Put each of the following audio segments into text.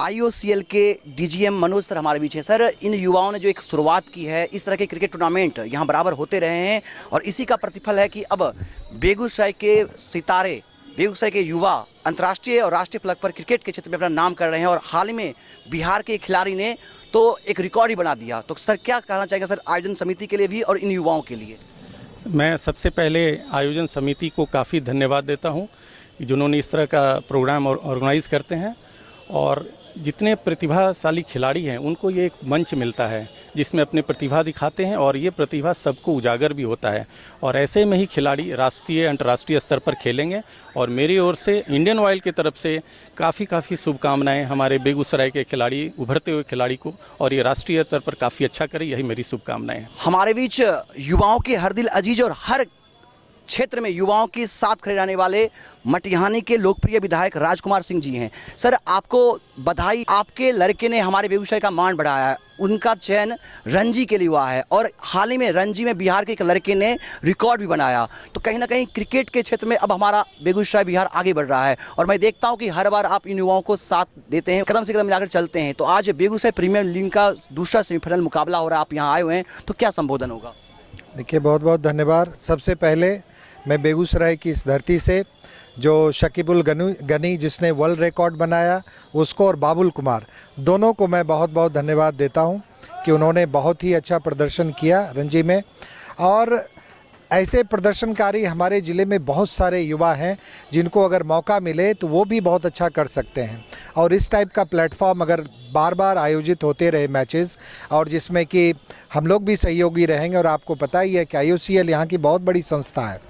IOCL के DGM Manoj sir हमारे बीच है। सर, इन युवाओं ने जो एक शुरुआत की है, इस तरह के क्रिकेट टूर्नामेंट यहाँ बराबर होते रहे हैं और इसी का प्रतिफल है कि अब बेगूसराय के सितारे, बेगूसराय के युवा अंतर्राष्ट्रीय और राष्ट्रीय फलक पर क्रिकेट के क्षेत्र में अपना नाम कर रहे हैं और हाल ही में बिहार के खिलाड़ी ने तो एक रिकॉर्ड ही बना दिया। तो सर, क्या कहना चाहेंगे सर आयोजन समिति के लिए भी और इन युवाओं के लिए? मैं सबसे पहले आयोजन समिति को काफ़ी धन्यवाद देता हूं जिन्होंने इस तरह का प्रोग्राम ऑर्गेनाइज करते हैं और जितने प्रतिभाशाली खिलाड़ी हैं उनको ये एक मंच मिलता है जिसमें अपने प्रतिभा दिखाते हैं और ये प्रतिभा सबको उजागर भी होता है और ऐसे में ही खिलाड़ी राष्ट्रीय अंतर्राष्ट्रीय स्तर पर खेलेंगे। और मेरी ओर से इंडियन ऑयल की तरफ से काफ़ी शुभकामनाएं हमारे बेगूसराय के खिलाड़ी, उभरते हुए खिलाड़ी को, और ये राष्ट्रीय स्तर पर काफ़ी अच्छा करें, यही मेरी शुभकामनाएं हैं। हमारे बीच युवाओं के हर दिल अजीज और हर क्षेत्र में युवाओं के साथ खड़े रहने वाले मटिहानी के लोकप्रिय विधायक राजकुमार सिंह जी हैं। सर, आपको बधाई, आपके लड़के ने हमारे बेगूसराय का मान बढ़ाया है। उनका चयन रणजी के लिए हुआ है और हाल ही में रणजी में बिहार के एक लड़के ने रिकॉर्ड भी बनाया। तो कहीं ना कहीं क्रिकेट के क्षेत्र में अब हमारा बेगूसराय बिहार आगे बढ़ रहा है और मैं देखता हूं कि हर बार आप इन युवाओं को साथ देते हैं, कदम से कदम मिलाकर चलते हैं। तो आज बेगूसराय प्रीमियर लीग का दूसरा सेमीफाइनल मुकाबला हो रहा है, आप यहाँ आए हुए हैं, तो क्या संबोधन होगा? देखिए, बहुत बहुत धन्यवाद। सबसे पहले मैं बेगूसराय की इस धरती से जो शकीबुल गनी जिसने वर्ल्ड रिकॉर्ड बनाया उसको और बाबुल कुमार दोनों को मैं बहुत बहुत धन्यवाद देता हूं कि उन्होंने बहुत ही अच्छा प्रदर्शन किया रणजी में। और ऐसे प्रदर्शनकारी हमारे ज़िले में बहुत सारे युवा हैं जिनको अगर मौका मिले तो वो भी बहुत अच्छा कर सकते हैं। और इस टाइप का प्लेटफॉर्म अगर बार बार आयोजित होते रहे मैचेस, और जिसमें कि हम लोग भी सहयोगी रहेंगे। और आपको पता ही है कि आईओसीएल यहाँ की बहुत बड़ी संस्था है।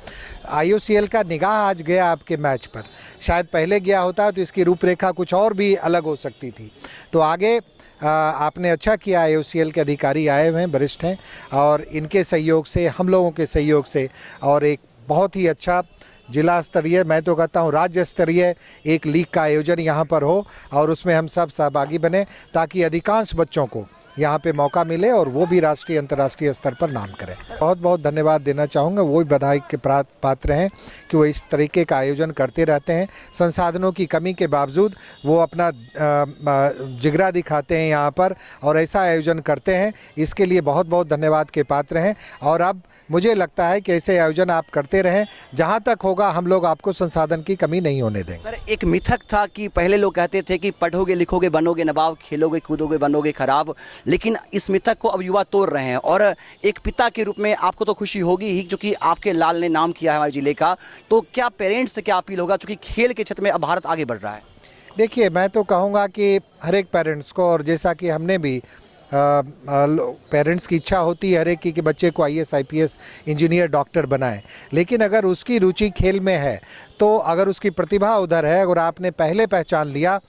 आईओसीएल का निगाह आज गया आपके मैच पर, शायद पहले गया होता तो इसकी रूपरेखा कुछ और भी अलग हो सकती थी। तो आगे आपने अच्छा किया, आईओसीएल के अधिकारी आए हुए हैं, वरिष्ठ हैं, और इनके सहयोग से, हम लोगों के सहयोग से, और एक बहुत ही अच्छा जिला स्तरीय, मैं तो कहता हूँ राज्य स्तरीय एक लीग का आयोजन यहाँ पर हो और उसमें हम सब सहभागी बने ताकि अधिकांश बच्चों को यहाँ पे मौका मिले और वो भी राष्ट्रीय अंतर्राष्ट्रीय स्तर पर नाम करें। बहुत बहुत धन्यवाद देना चाहूँगा, वो भी बधाई के पात्र हैं कि वो इस तरीके का आयोजन करते रहते हैं। संसाधनों की कमी के बावजूद वो अपना जिगरा दिखाते हैं यहाँ पर और ऐसा आयोजन करते हैं, इसके लिए बहुत बहुत धन्यवाद के पात्र हैं। और अब मुझे लगता है कि ऐसे आयोजन आप करते रहें, जहाँ तक होगा हम लोग आपको संसाधन की कमी नहीं होने देंगे। सर, एक मिथक था कि पहले लोग कहते थे कि पढ़ोगे लिखोगे बनोगे नवाब, खेलोगे कूदोगे बनोगे खराब, लेकिन इस मिथक को अब युवा तोड़ रहे हैं। और एक पिता के रूप में आपको तो खुशी होगी ही क्योंकि आपके लाल ने नाम किया है हमारे जिले का, तो क्या पेरेंट्स से क्या अपील होगा क्योंकि खेल के क्षेत्र में अब भारत आगे बढ़ रहा है? देखिए, मैं तो कहूँगा कि हर एक पेरेंट्स को, और जैसा कि हमने भी पेरेंट्स की इच्छा होती है हर एक की कि बच्चे को आईएएस आईपीएस इंजीनियर डॉक्टर बनाए, लेकिन अगर उसकी रुचि खेल में है तो अगर उसकी प्रतिभा उधर है, अगर आपने पहले पहचान लिया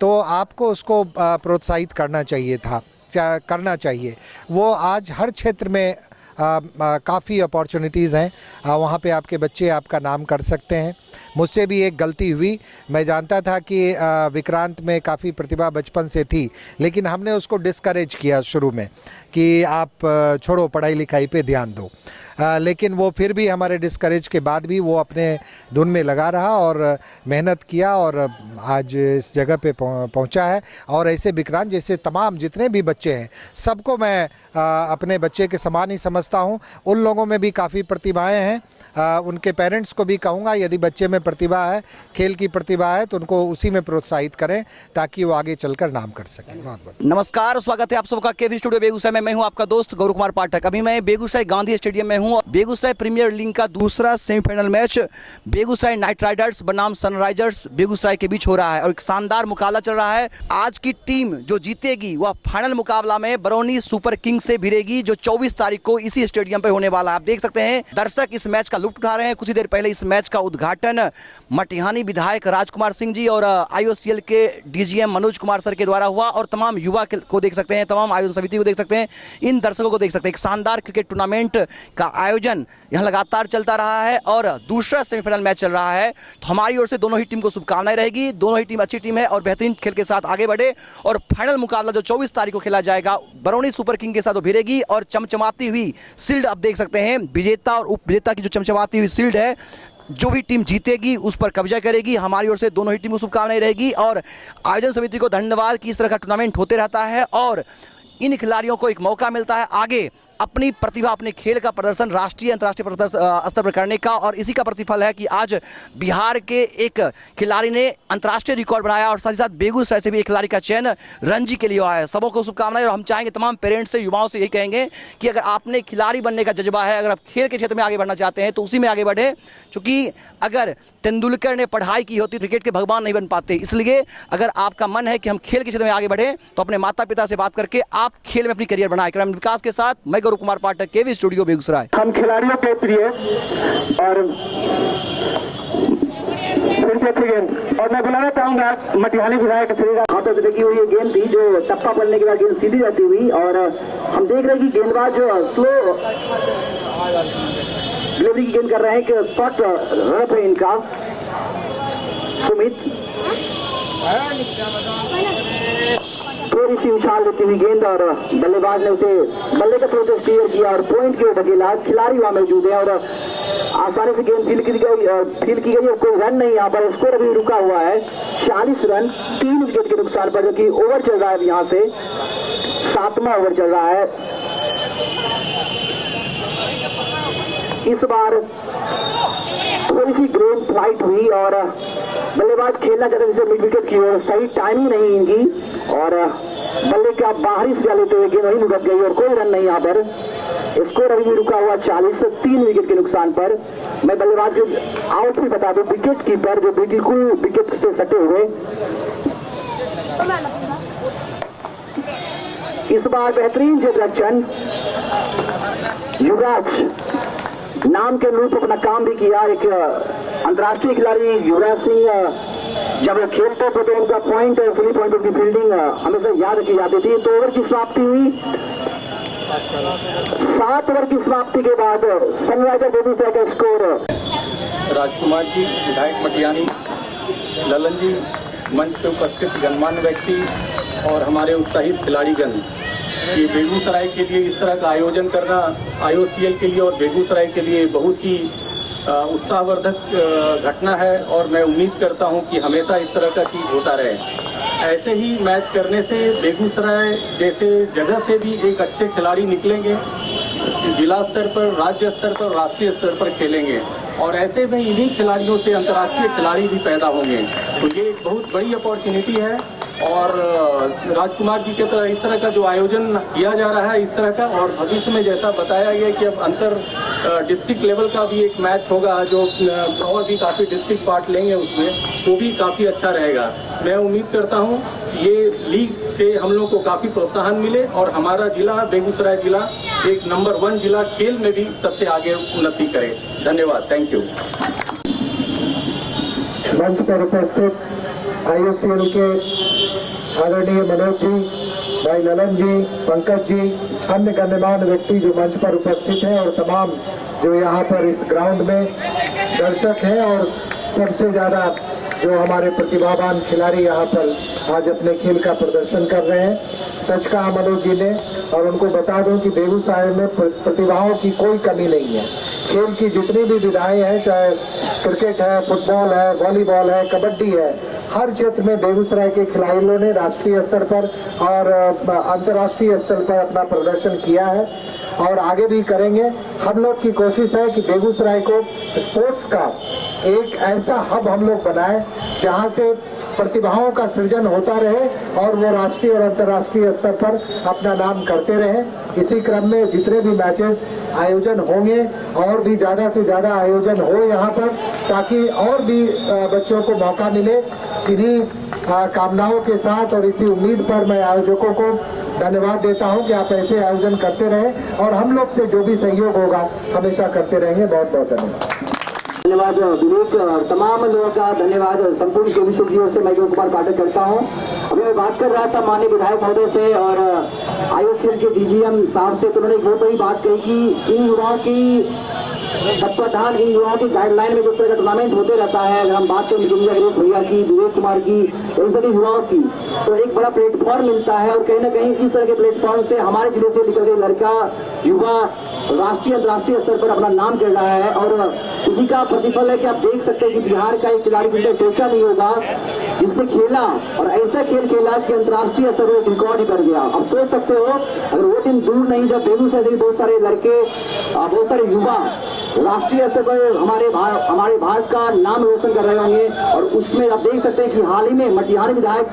तो आपको उसको प्रोत्साहित करना चाहिए। वो आज हर क्षेत्र में काफ़ी अपॉर्चुनिटीज़ हैं, वहाँ पे आपके बच्चे आपका नाम कर सकते हैं। मुझसे भी एक गलती हुई, मैं जानता था कि विक्रांत में काफ़ी प्रतिभा बचपन से थी, लेकिन हमने उसको डिस्करेज किया शुरू में कि आप छोड़ो, पढ़ाई लिखाई पे ध्यान दो। लेकिन वो फिर भी हमारे डिस्करेज के बाद भी वो अपने धुन में लगा रहा और मेहनत किया और आज इस जगह पे पहुंचा है। और ऐसे विक्रांत जैसे तमाम जितने भी बच्चे हैं सबको मैं अपने बच्चे के समान ही समझता हूं। उन लोगों में भी काफ़ी प्रतिभाएं हैं, उनके पेरेंट्स को भी कहूँगा यदि बच्चे में प्रतिभा है, खेल की प्रतिभा है, तो उनको उसी में प्रोत्साहित करें ताकि वो आगे चलकर नाम कर सकें। बहुत बहुत नमस्कार, स्वागत है आप सबका केवी स्टूडियो बेगूसराय में। मैं हूं आपका दोस्त गौरव कुमार पाठक। अभी मैं बेगूसराय गांधी स्टेडियम में हूं। बेगूसराय प्रीमियर लीग का दूसरा semifinal match Begusarai night Riders बनाम सनराइजर्स बेगूसराय के बीच हो रहा है और एक शानदार मुकाबला चल रहा है। आज की टीम जो जीतेगी वह फाइनल मुकाबला में बरौनी सुपर किंग से भिड़ेगी, जो 24 तारीख को इसी स्टेडियम पर होने वाला है। आप देख सकते हैं दर्शक इस मैच का लुत्फ उठा रहे हैं। कुछ ही देर पहले इस मैच का उद्घाटन मटिहानी विधायक राजकुमार सिंह जी और आईओसीएल के डीजीएम मनोज कुमार सर के द्वारा हुआ। और तमाम युवा को देख सकते हैं, तमाम आयोजन समिति को देख सकते हैं, इन दर्शकों को देख सकते हैं। एक शानदार क्रिकेट टूर्नामेंट का आयोजन यहाँ लगातार चलता रहा है और दूसरा सेमीफाइनल मैच चल रहा है। तो हमारी ओर से दोनों ही टीम को शुभकामनाएं रहेगी। दोनों ही टीम अच्छी टीम है और बेहतरीन खेल के साथ आगे बढ़े और फाइनल मुकाबला जो 24 तारीख को खेला जाएगा बरौनी सुपर किंग के साथ भिड़ेगी। और चमचमाती हुई शील्ड आप देख सकते हैं, विजेता और उप विजेता की जो चमचमाती हुई शील्ड है जो भी टीम जीतेगी उस पर कब्जा करेगी। हमारी ओर से दोनों ही टीम को शुभकामनाएं रहेगी और आयोजन समिति को धन्यवाद कि इस तरह का टूर्नामेंट होते रहता है और इन खिलाड़ियों को एक मौका मिलता है आगे अपनी प्रतिभा, अपने खेल का प्रदर्शन राष्ट्रीय अंतर्राष्ट्रीय स्तर पर करने का। और इसी का प्रतिफल है कि आज बिहार के एक खिलाड़ी ने अंतर्राष्ट्रीय रिकॉर्ड बनाया और साथ ही साथ बेगूसराय से भी एक खिलाड़ी का चयन रणजी के लिए हुआ है। सबों को शुभकामनाएं और हम चाहेंगे तमाम पेरेंट्स से, युवाओं से यही कहेंगे कि अगर आपने खिलाड़ी बनने का जज्बा है, अगर आप खेल के क्षेत्र में आगे बढ़ना चाहते हैं तो उसी में आगे बढ़े, क्योंकि अगर तेंदुलकर ने पढ़ाई की होती क्रिकेट के भगवान नहीं बन पाते। इसलिए अगर आपका मन है कि हम खेल के क्षेत्र में आगे बढ़े तो अपने माता पिता से बात करके आप खेल में अपनी करियर बनाएं। कैमरामैन विकास के साथ मैं गौरव कुमार पाठक, केवी स्टूडियो बेगूसराय। हम खिलाड़ियों के प्रिय और फिर से अच्छी गेंद और मैं बुलाना चाहूंगा मटिहानी विधायक श्री हाथों से लगी हुई ये गेंद थी जो टप्पा पड़ने के बाद गेंद सीधी रहती हुई और हम देख रहे हैं कि गेंदबाज जो स्लो डिलीवरी की गेंद कर रहे हैं कि शॉट रन है इनका सुमित थोड़ी सी उछाल देती हुई गेंद और बल्लेबाज ने उसे बल्ले के थ्रू से स्टीयर किया और पॉइंट के ऊपर ढकेला। खिलाड़ी वहां मौजूद है और आसानी से गेंद फील की गई और कोई रन नहीं यहाँ पर। स्कोर अभी रुका हुआ है 40 रन 3 विकेट के नुकसान पर, जो कि ओवर चल रहा है यहाँ से 7वां ओवर चल रहा है। इस बार थोड़ी सी गेंद फ्लाइट हुई और बल्लेबाज खेलना चाहते जिसे मिड विकेट की ओर, सही टाइमिंग नहीं इनकी और बल्ले का बाहरी से लेते हुए गेंद वहीं लुढ़क गई और कोई रन नहीं यहाँ पर। स्कोर अभी भी रुका हुआ 40 से 3 विकेट के नुकसान पर। मैं बल्लेबाज जो आउट भी बता दूं, विकेट कीपर जो बिल्कुल विकेट से सटे हुए। इस बार बेहतरीन क्षेत्ररक्षण युवराज नाम के रूप अपना काम भी किया। एक अंतर्राष्ट्रीय खिलाड़ी युवराज सिंह जब खेलते थे तो उनका पॉइंट और फ्री पॉइंट की फील्डिंग हमेशा याद रखी जाती थी। तो ओवर की समाप्ति हुई, 7 ओवर की समाप्ति के बाद सनराइजर बेगूसराय का स्कोर राजकुमार जी, विधायक मटियानी, ललन जी, मंच पे उपस्थित गणमान्य व्यक्ति और हमारे उत्साहित खिलाड़ीगण, ये बेगूसराय के लिए इस तरह का आयोजन करना IOCL के लिए और बेगूसराय के लिए बहुत ही उत्साहवर्धक घटना है और मैं उम्मीद करता हूं कि हमेशा इस तरह का चीज़ होता रहे। ऐसे ही मैच करने से बेगूसराय जैसे जगह से भी एक अच्छे खिलाड़ी निकलेंगे, जिला स्तर पर, राज्य स्तर पर, राष्ट्रीय स्तर पर खेलेंगे और ऐसे में इन्हीं खिलाड़ियों से अंतर्राष्ट्रीय खिलाड़ी भी पैदा होंगे। तो ये एक बहुत बड़ी अपॉर्चुनिटी है और राजकुमार जी के तरह इस तरह का जो आयोजन किया जा रहा है इस तरह का, और भविष्य में जैसा बताया गया कि अब अंतर डिस्ट्रिक्ट लेवल का भी एक मैच होगा जो और भी काफ़ी डिस्ट्रिक्ट पार्ट लेंगे उसमें, वो भी काफ़ी अच्छा रहेगा। मैं उम्मीद करता हूँ ये लीग से हम लोग को काफ़ी प्रोत्साहन मिले और हमारा जिला बेगूसराय जिला एक नंबर 1 जिला खेल में भी सबसे आगे उन्नति करे। धन्यवाद, थैंक यू। मंच पर उपस्थित IOCL के आदरणीय मनोज जी, भाई ललन जी, पंकज जी, अन्य गण्यमान्य व्यक्ति जो मंच पर उपस्थित हैं और तमाम जो यहाँ पर इस ग्राउंड में दर्शक हैं और सबसे ज़्यादा जो हमारे प्रतिभावान खिलाड़ी यहाँ पर आज अपने खेल का प्रदर्शन कर रहे हैं। सच कहा मनोज जी ने और उनको बता दूं कि बेगूसराय में प्रतिभाओं की कोई कमी नहीं है। खेल की जितनी भी विधाएं हैं, चाहे क्रिकेट है, फुटबॉल है, वॉलीबॉल है, कबड्डी है, हर क्षेत्र में बेगूसराय के खिलाड़ियों ने राष्ट्रीय स्तर पर और अंतर्राष्ट्रीय स्तर पर अपना प्रदर्शन किया है और आगे भी करेंगे। हम लोग की कोशिश है कि बेगूसराय को स्पोर्ट्स का एक ऐसा हब हम लोग बनाएं जहां से प्रतिभाओं का सृजन होता रहे और वो राष्ट्रीय और अंतर्राष्ट्रीय स्तर पर अपना नाम करते रहे। इसी क्रम में जितने भी मैचेस आयोजन होंगे और भी ज़्यादा से ज़्यादा आयोजन हो यहाँ पर, ताकि और भी बच्चों को मौका मिले। इन्हीं कामनाओं के साथ और इसी उम्मीद पर मैं आयोजकों को धन्यवाद देता हूं कि आप ऐसे आयोजन करते रहें और हम लोग से जो भी सहयोग होगा हमेशा करते रहेंगे। बहुत बहुत धन्यवाद। विवेक और तमाम लोगों का धन्यवाद संपूर्ण केवी की ओर से मैं गौरव कुमार पाठक करता हूं। अभी मैं बात कर रहा था माननीय विधायक महोदय से और IOCL के DGM साहब से, तो उन्होंने एक बहुत बड़ी बात कही कि इन युवाओं की तत्वाधान इन युवाओं की गाइडलाइन में जिस तरह का टूर्नामेंट होते रहता है, अगर हम बात करें अग्रेस भैया की, विवेक कुमार की, इस तरह के युवाओं की, तो एक बड़ा प्लेटफॉर्म मिलता है और कहीं ना कहीं इस तरह के प्लेटफॉर्म से हमारे जिले से निकल के लड़का युवा राष्ट्रीय अंतर्राष्ट्रीय स्तर पर अपना नाम कर रहा है और इसी का प्रतिफल है कि आप देख सकते हैं कि बिहार का एक खिलाड़ी जिसने सोचा नहीं होगा, जिसने खेला और ऐसा खेल खेला कि अंतर्राष्ट्रीय स्तर पर एक रिकॉर्ड ही कर गया। आप सोच सकते हो अगर वो दिन दूर नहीं जब बेगूसराय से बहुत सारे लड़के, बहुत सारे युवा राष्ट्रीय स्तर पर हमारे भारत का नाम रोशन कर रहे होंगे और उसमें आप देख सकते हैं कि हाल ही में मटिहानी विधायक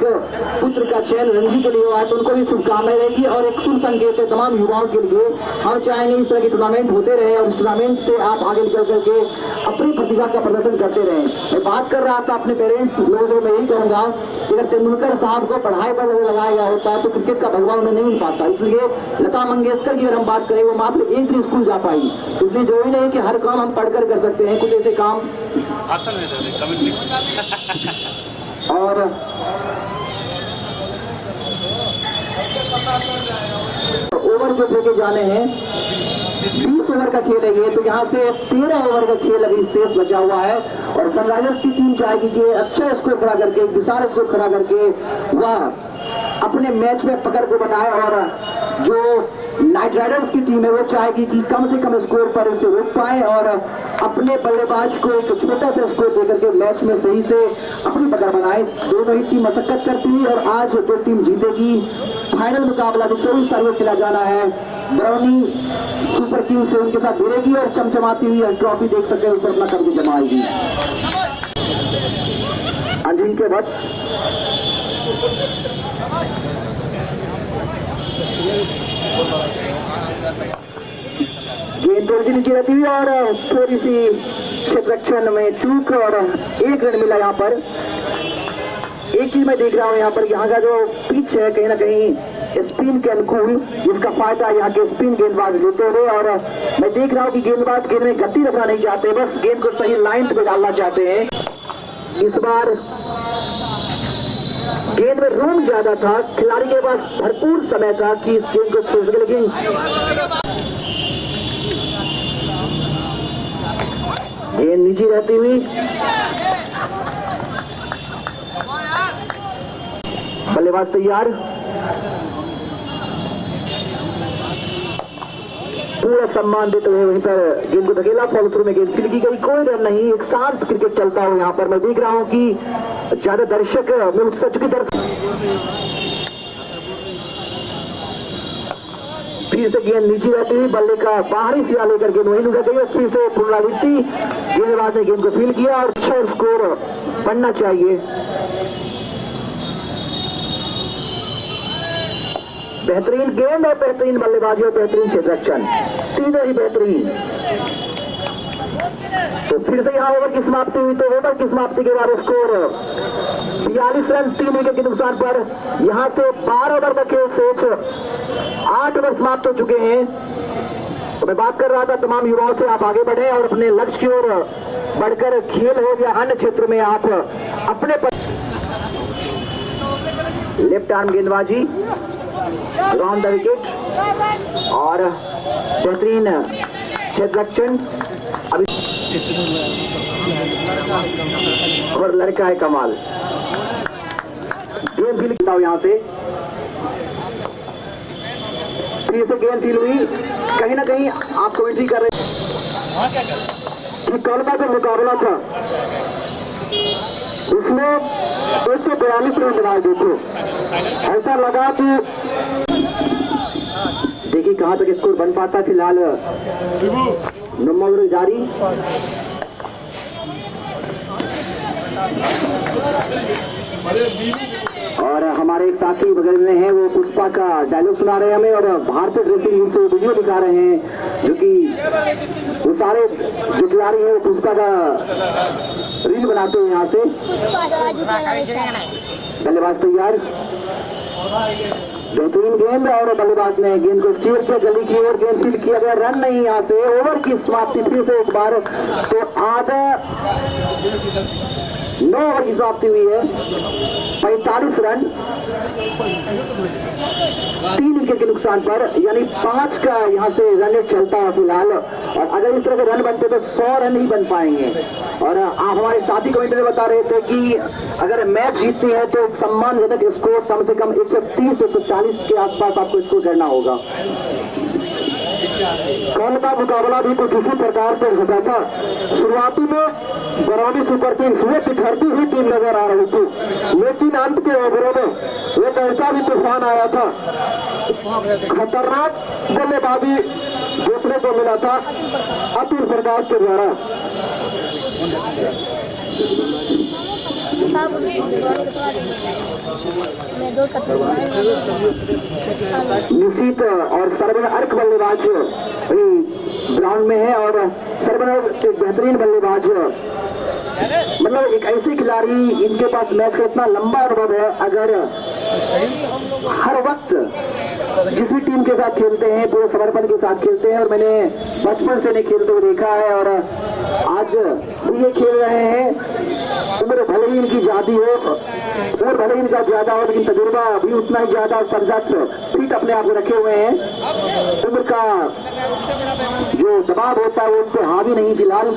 पुत्र का चयन रणजी के लिए हुआ है, तो उनको भी शुभकामनाएं रहेगी और एक शुभ संकेत है तमाम युवाओं के लिए। हम चाहेंगे इस तरह के टूर्नामेंट होते रहे और इस टूर्नामेंट से आप आगे निकल करके अपनी प्रतिभा का प्रदर्शन करते रहे। मैं बात कर रहा था अपने पेरेंट्स लोगों से, मैं यही कहूंगा कि अगर तेंदुलकर साहब को पढ़ाई पर लगाया गया होता है तो क्रिकेट का भगवान उन्हें नहीं मिल पाता। इसलिए लता मंगेशकर की अगर हम बात करें वो मात्र एक दिन स्कूल जा पाई, इसलिए जरूरी नहीं कि हर काम हम पढ़कर कर सकते हैं, कुछ ऐसे काम और ओवर जो फेंके जाने हैं 20 ओवर का खेल है ये, तो यहाँ से 13 ओवर का खेल अभी शेष बचा हुआ है और सनराइजर्स की टीम चाहेगी कि अच्छा स्कोर खड़ा करके, एक विशाल स्कोर खड़ा करके वह अपने मैच में पकड़ को बनाए और जो नाइट राइडर्स की टीम है वो चाहेगी कि कम से कम स्कोर पर इसे रोक पाए और अपने बल्लेबाज को एक छोटा सा स्कोर देकर के मैच में सही से अपनी पकड़ बनाए। दोनों ही टीम मशक्कत करती हुई और आज जो टीम जीतेगी फाइनल मुकाबला जो 24 तारीख को खेला जाना है बरौनी सुपर किंग से उनके साथ भिड़ेगी और चमचमाती हुई ट्रॉफी देख सकते हैं उस पर अपना कब्जा जमाएगी। अजिंक्य भट्ट गेंद थोड़ी सी नीचे रहती हुई और थोड़ी सी क्षेत्ररक्षण में चूक और एक रन मिला। यहाँ पर एक चीज मैं देख रहा हूँ यहाँ पर यहाँ का जो पिच है कहीं ना कहीं स्पिन के अनुकूल, जिसका फायदा यहाँ के स्पिन गेंदबाज लेते हुए और मैं देख रहा हूँ कि गेंदबाज गेंद में गति रखना नहीं चाहते, बस गेंद को सही लाइन पे डालना चाहते हैं। इस बार गेंद में रूम ज्यादा था, खिलाड़ी के पास भरपूर समय था कि इस गेंद को खेल सके, लेकिन गेंद नीचे रहती हुई बल्लेबाज तैयार, पूरा सम्मान देते हुए वहीं पर गेंद को धकेला, फॉलो थ्रू में गेंद फील्ड की गई, कोई रन नहीं, एक शांत क्रिकेट चलता हो। यहाँ पर मैं देख रहा हूँ कि ज्यादा दर्शक में उत्साह चुके फिर से गेंद नीचे रहती हुई बल्ले का बाहरी सिरा लेकर गेंद वहीं उड़ा गई, फिर से पुनरावृत्ति, गेंदबाज ने गेंद को फील्ड किया और अच्छा स्कोर बनना चाहिए। बेहतरीन गेंद और बेहतरीन बल्लेबाजी और बेहतरीन क्षेत्ररक्षण, तीनों ही बेहतरीन। तो फिर से यहाँ ओवर की समाप्ति हुई, तो ओवर की समाप्ति के बाद स्कोर 42 रन 3 विकेट के नुकसान पर यहाँ से 12 ओवर का खेल शेष, 8 ओवर समाप्त हो चुके हैं। तो मैं बात कर रहा था तमाम युवाओं से आप आगे बढ़े और अपने लक्ष्य की ओर बढ़कर खेल हो या अन्य क्षेत्र में आप अपने लेफ्ट आर्म गेंदबाजी राउंड द विकेट और बेहतरीन क्षेत्ररक्षण और लड़का है कमाल। गेंद फील किया यहाँ से, फिर से गेंद फील हुई, कहीं ना कहीं आप कमेंट्री कर रहे हैं कोलकाता से मुकाबला था, उसमें 142 रन बनाए देखे, ऐसा लगा कि देखिए कहां तक स्कोर बन पाता। फिलहाल 9 ओवर जारी, और हमारे एक साथी बगल में हैं, वो पुष्पा का डायलॉग सुना रहे हैं हमें और भारतीय ड्रेसिंग रूम से वीडियो दिखा रहे हैं, जो कि वो सारे जो खिलाड़ी हैं वो पुष्पा का रील बनाते हैं। यहाँ से बल्लेबाज तैयार, बेहतरीन गेंद और बल्लेबाज ने गेंद को स्टीयर किया, गली की ओर गेंद फील्ड किया गया, रन नहीं। यहाँ से ओवर की समाप्ति फिर से एक बार, तो आधा 9 ओवर की समाप्ति हुई है, 45 रन 3 विकेट के नुकसान पर, यानी 5 का यहाँ से रन रेट चलता है फिलहाल। और अगर इस तरह से रन बनते तो 100 रन ही बन पाएंगे। और आप हमारे साथी कमेंटेटर बता रहे थे कि अगर मैच जीतती है तो सम्मानजनक स्कोर कम से कम 130 से 140 के आसपास आपको स्कोर करना होगा। कल का मुकाबला भी कुछ इसी प्रकार से होता था। शुरुआती में बरौनी सुपर किंग्स वो बिखरती हुई टीम नजर आ रही थी, लेकिन अंत के ओवरों में एक ऐसा भी तूफान आया था, खतरनाक बल्लेबाजी देखने को मिला था अतुल प्रकाश के द्वारा। निश्चित और सरवन अर्क बल्लेबाज ग्राउंड में है और सरवन एक बेहतरीन बल्लेबाज, मतलब एक ऐसे खिलाड़ी इनके पास मैच का इतना लंबा अनुभव है। अगर हर वक्त जिस भी टीम के साथ खेलते हैं पूरे समर्पण के साथ खेलते हैं, और मैंने बचपन से इन्हें खेलते हुए देखा है और आज ये खेल रहे हैं। उम्र भले ही इनकी ज्यादा हो, उम्र भले ही इनका ज्यादा हो, लेकिन तजुर्बा भी उतना ही ज्यादा और सब्जेक्ट फिट अपने आप को रखे हुए हैं। उम्र का जो दबाव होता है वो उन पर हावी नहीं फिलहाल।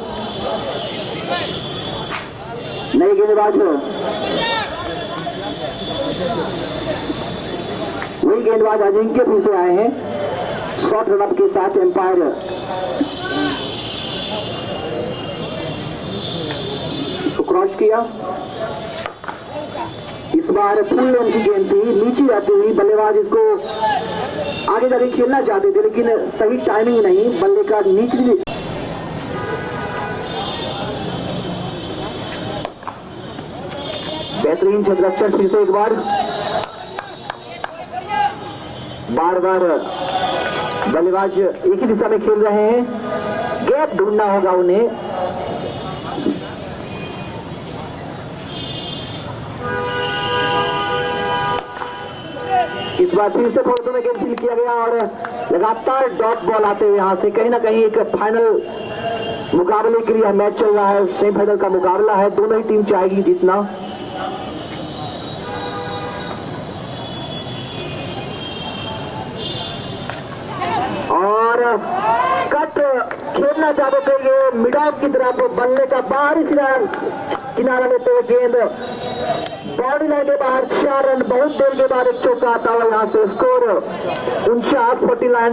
नए गेंदबाज वही गेंदबाज अजिंक्य फिर से आए हैं शॉर्ट रनअप के साथ। एम्पायर इसको क्रॉस किया। इस बार फुल लेंथ की गेंद थी, नीचे रहती हुई बल्लेबाज इसको आगे जाके खेलना चाहते थे, लेकिन सही टाइमिंग नहीं, बल्ले का नीचे बेहतरीन छत्रक्षण फिर से एक बार बार बल्लेबाज एक ही दिशा में खेल रहे हैं, गैप ढूंढना होगा उन्हें। इस बार फिर से फोर्थ में गेंद फील्ड किया गया और लगातार डॉट बॉल आते हुए यहां से कहीं ना कहीं एक फाइनल मुकाबले के लिए मैच चल रहा है, सेमीफाइनल का मुकाबला है, दोनों ही टीम चाहेगी जीतना। और कट खेलना चाहते थे ये मिड ऑफ की तरफ, बल्ले का बाहरी किनारा लेते हुए गेंद बाउंड्री लाइन के बाहर 4 रन। बहुत देर के बाद एक चौका आता हुआ यहाँ से स्कोर 49 49।